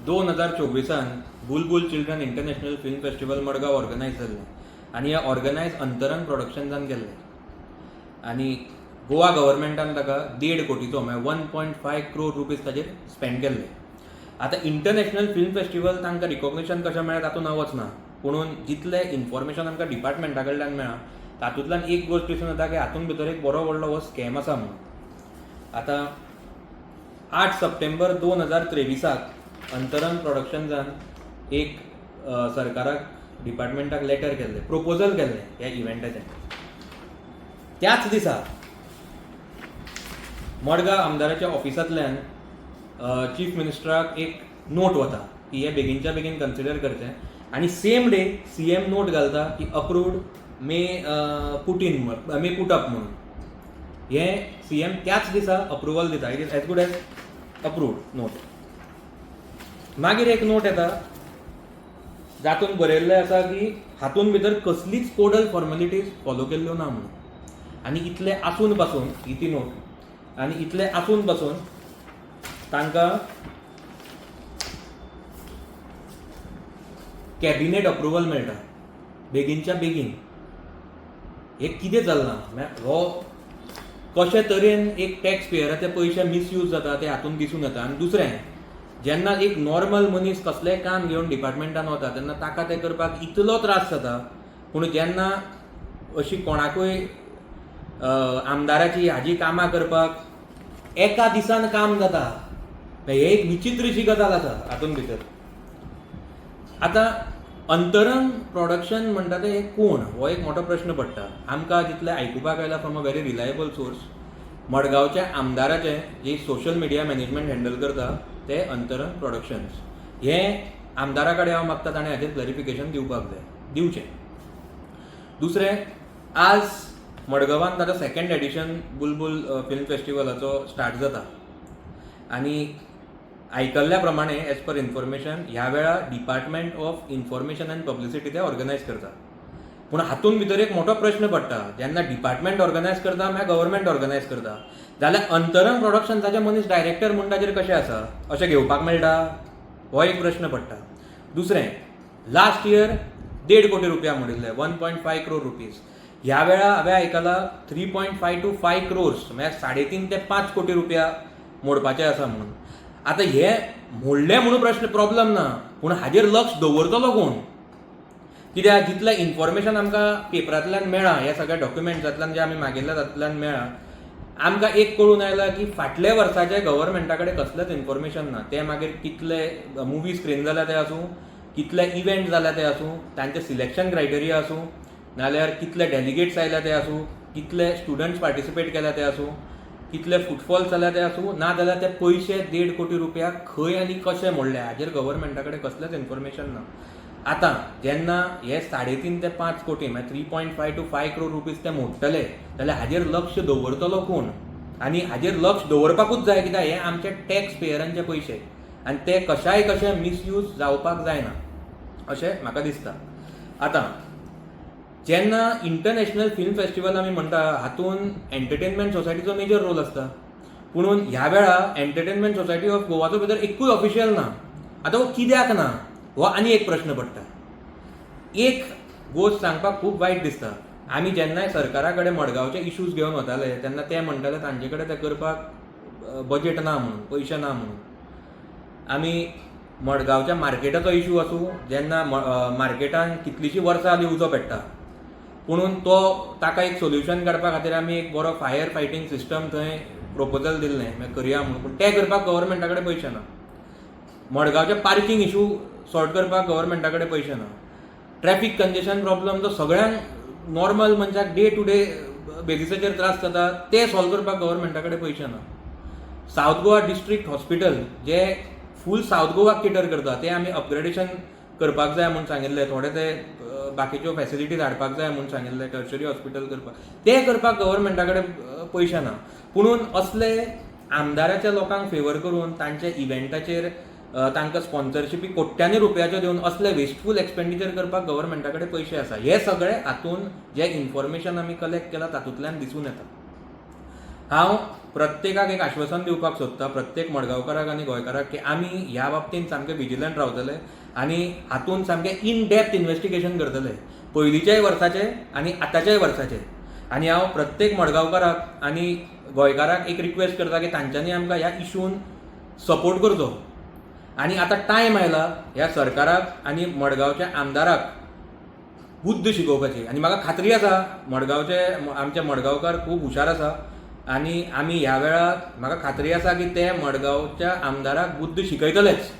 2024 Bulbul children international film festival Madgaon organise जाल्लें आनी हें ऑर्गनायज अंतरंग प्रोडक्शन्सान केल्लें आनी गोवा गव्हर्मेंटान ताका 1.5 कोटीचो म्हळ्यार 1.5 crore रुपीज ताचेर स्पेंड केल्ले. आतां इंटरनॅशनल फिल्म फेस्टिवल तांकां रिकॉग्निशन कशें मेळ्ळें तातूंत हांव वचना, पुणून जितलें इन्फॉर्मेशन आमकां डिपार्टमेंटा कडल्यान मेळ्ळा तातूंतल्यान एक गोश्ट दिसून येता की हातूंत भितर एक बरो व्हडलो हो स्कॅम आसा म्हणून. आतां 8 सप्टेंबर 2023 अंतरंग प्रोडक्शन्सान एक सरकाराक डिपार्टमेंटाक लेटर केल्लें, प्रपोजल केल्लें ह्या इव्हेंटाचें. त्याच दिसा मडगांव आमदाराच्या ऑफिसांतल्यान चीफ मिनिस्टराक एक नोट वता की हे बेगीनच्या बेगीन कन्सिडर करचें आनी सेम डे CM नोट घालता की अप्रूव्ड मे पुट अप म्हणून. हें CM त्याच दिसा अप्रुवल दिता, it is as good as approved note. मागीर एक नोट येता जातून बरयल्लें आसा की हातूंत भितर कसलीच कोडल फॉर्मेलिटीज फॉलो केल्ल्यो ना म्हणून. आनी इतलें आसून पासून ही ती नोट आनी इतलें आसून पासून तांकां कॅबिनेट अप्रुवल मेळटा बेगीनच्या बेगीन. हें कितें चलना, म्हळ्यार हो कशे तरेन एक टॅक्स पेयराचे पयशे मिसयूज जाता तें हातूंत दिसून येता. आनी दुसरें, जेन्ना एक नॉर्मल मनीस कसलेंय काम घेवन डिपार्टमेंटान वता तेन्ना ताका तें करपाक इतलो त्रास जाता, पूण जेन्ना अशी कोणाकूय आमदाराची हाजी कामां करपाक एका दिसान काम जाता, हे एक विचित्रशी गजाल आसा हातूंत भितर. आतां अंतरंग प्रोडक्शन म्हणटा तें कोण, हो एक मोठो प्रश्न पडटा. आमकां जितलें आयकुपाक आयलां from a very reliable source, मडगांवच्या आमदाराचें जी सोशल मिडिया मॅनेजमेंट हँडल करता ते अंतरंग प्रोडक्शन्स. हें आमदारा कडेन हांव मागता ताणें हाचेर क्लॅरिफिकेशन दिवचें. दुसरें, आज मडगांवांत ताचो 2nd एडिशन बुलबुल फिल्म फेस्टिवलाचो स्टार्ट जाता आनी आयकल्ल्या प्रमाणे एज पर इन्फॉर्मेशन ह्या वेळा department of information end publicity ते ऑर्गनायज करता. पूण हातूंत भितर एक मोठो प्रश्न पडटा, जेन्ना डिपार्टमेंट ऑर्गनायज करता म्हळ्यार गव्हर्मेंट ऑर्गनायज करता, जाल्यार अंतरंग प्रोडक्शन्साचे मनीस डायरेक्टर म्हूण ताचेर कशें आसा, अशें घेवपाक मेळटा, हो एक प्रश्न पडटा. दुसरें, लास्ट इयर 1.5 कोटी रुपया मोडिल्ले, 1.5 crore रुपीज. ह्या वेळा हांवें आयकलां 3.5 to 5 crores म्हळ्यार 3.5 ते 5 कोटी रुपया मोडपाचे आसा म्हणून. आतां हे मोडले म्हणून प्रॉब्लम ना, पूण हाजेर लक्ष दवरतलो कोण? कित्याक जितलें इन्फॉर्मेशन आमकां पेपरांतल्यान मेळ्ळा, ह्या सगळ्या डॉक्युमेंट्सांतल्यान जे आमी मागिल्ल्या तातूंतल्यान मेळ्ळा, आमकां एक कळून आयलां की फाटल्या वर्साचे गव्हर्मेंटा कडेन कसलेंच इन्फॉर्मेशन ना. ते मागीर कितले मुवी स्क्रीन जाल्या ते आसूं, कितले इव्हेंट जाल्या ते आसूं, तांचे सिलेक्शन क्रायटेरिया आसूं, नाजाल्यार कितले डेलिगेट्स आयल्या ते आसूं, कितले स्टुडंट्स पार्टिसिपेट केल्या ते आसूं, कितले फुटफॉल्स जाल्या ते आसूं, ना जाल्यार ते पयशे 1.5 कोटी रुपया खंय आनी कशे मोडले हाजेर गव्हर्मेंटा कडेन कसलेंच इन्फॉर्मेशन ना. आतां जेन्ना हे 3.5 ते 5 कोटी म्हळ्यार 3.5 to 5 crore रुपीज ते मोडटले जाल्यार हाजेर लक्ष दवरतलो कोण? आनी हाजेर लक्ष दवरपाकूच जाय, कित्याक हे आमचे टॅक्स पेयरांचे पयशे आनी ते कशे मिसयूज जावपाक जायना अशें म्हाका दिसता. आतां जेन्ना इंटरनॅशनल फिल्म फेस्टिवल आमी म्हणटा हातूंत एंटरटेनमेंट सोसायटीचो मेजर रोल आसता, पुणून ह्या वेळा एंटरटेनमेंट सोसायटी ऑफ गोवाचो भितर एकूय ऑफिशियल ना. आतां हो कित्याक ना, हो आनी एक प्रश्न पडटा. एक गोश्ट सांगपाक खूब वायट दिसता, आमी जेन्नाय सरकारा कडेन मडगांवचे इश्यूज घेवन वताले तेन्ना ते म्हणटाले तांचे कडेन ते करपाक बजेट ना म्हणून, पयशे ना म्हणून. आमी मडगांवच्या मार्केटाचो इश्यू आसूं, जेन्ना मार्केटान कितलींशीं वर्सां दिवचो पडटा, पुणून ताका एक सोल्युशन काडपा खातीर आमी एक बरो फायर फायटींग सिस्टम थंय प्रपोजल दिल्लें करया म्हणून, पूण तें करपाक गव्हर्मेंटा कडेन पयशे ना. मडगांवचे पार्किंग इश्यू सॉर्ट करपाक गव्हर्मेंटा कडेन पयशे ना. ट्रॅफिक कंजेशन प्रॉब्लम जो सगळ्यांक नॉर्मल मनशाक डे टू डे बेजिसाचेर त्रास जाता ते सॉल्व करपाक गव्हर्मेंटा कडेन पयशे ना. सावथ गोवा डिस्ट्रिक्ट हॉस्पिटल जे फूल सावथ गोवाक केटर करता ते आमी अपग्रेडेशन करपाक जाय म्हणून सांगिल्लें, थोडे ते बाकीच्यो फॅसिलिटीज हाडपाक जाय म्हणून सांगिल्लें, टर्शरी हॉस्पिटल करपाक, ते करपाक गव्हर्मेंटा कडेन पयशे ना. पुणून असले आमदाराच्या लोकांक फेवर करून तांचे इव्हेंटाचेर तांकां स्पॉन्सरशिपी कोट्यांनी रुपयाच्यो दिवन असले वेस्टफूल एक्सपेंडिचर करपाक गव्हर्मेंटा कडेन पयशे आसा. हे सगळे हातून जे इन्फॉर्मेशन आमी कलेक्ट केलां तातूंतल्यान दिसून येता. हांव प्रत्येकाक एक आश्वासन दिवपाक सोदता, प्रत्येक मडगांवकाराक आनी गोंयकाराक, की आमी ह्या बाबतींत सामके विजिलंट रावतले आनी हातूंत सामकें इन डेप्थ इन्व्हेस्टिगेशन करतले, पयलींच्याय वर्साचें आनी आतांच्याय वर्साचें. आनी हांव प्रत्येक मडगांवकाराक आनी गोंयकाराक एक रिक्वेस्ट करता की तांच्यांनी आमकां ह्या इशून सपोर्ट करचो. आनी आतां टायम आयला ह्या सरकाराक आनी मडगांवच्या आमदाराक बुद्द शिकोवपाची. आनी म्हाका खात्री आसा आमचे मडगांवकार खूब हुशार आसा आनी आमी ह्या वेळार म्हाका खात्री आसा की ते मडगांवच्या आमदाराक बुद्द शिकयतलेच.